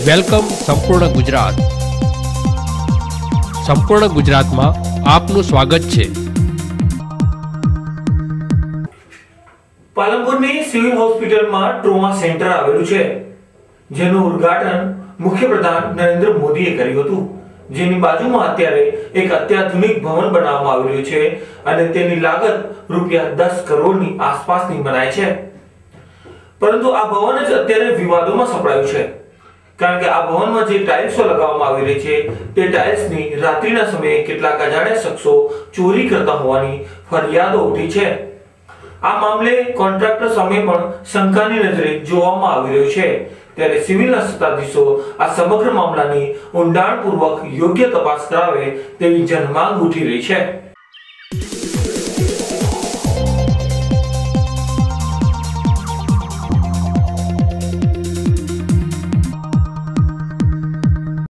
Welcome સંપૂર્ણ ગુજરાત. સંપૂર્ણ ગુજરાતમાં આપનું સ્વાગત છે. પાલનપુરની સિવિલ હોસ્પિટલમાં ટ્રોમા સેન્ટર આવેલું છે, જેનું ઉદ્ઘાટન મુખ્યપ્રધાન નરેન્દ્ર મોદીએ કર્યું હતું, જેની બાજુમાં અત્યારે એક અત્યાધુનિક ભવન બનાવવામાં આવી રહ્યું છે અને તેની લાગત રૂપિયા 10 કરોડની આસપાસની મનાય છે. પરંતુ આ ભવન જ અત્યારે વિવાદોમાં સપડાયું છે, કારણ કે આ ભવનમાં જે ટાઇલ્સો લગાવવામાં આવી રહી છે તે ટાઇલ્સની રાત્રિના સમયે કેટલાક અજાણ્યા શખ્સો ચોરી કરતા હોવાની ફરિયાદો ઉઠી છે. આ મામલે કોન્ટ્રાક્ટર સામે પણ શંકાની નજરે જોવામાં આવી રહ્યું છે. ત્યારે સિવિલના સત્તાધીશો આ સમગ્ર મામલાની ઊંડાણપૂર્વક યોગ્ય તપાસ કરાવે તેવી જનમાંગ ઉઠી રહી છે.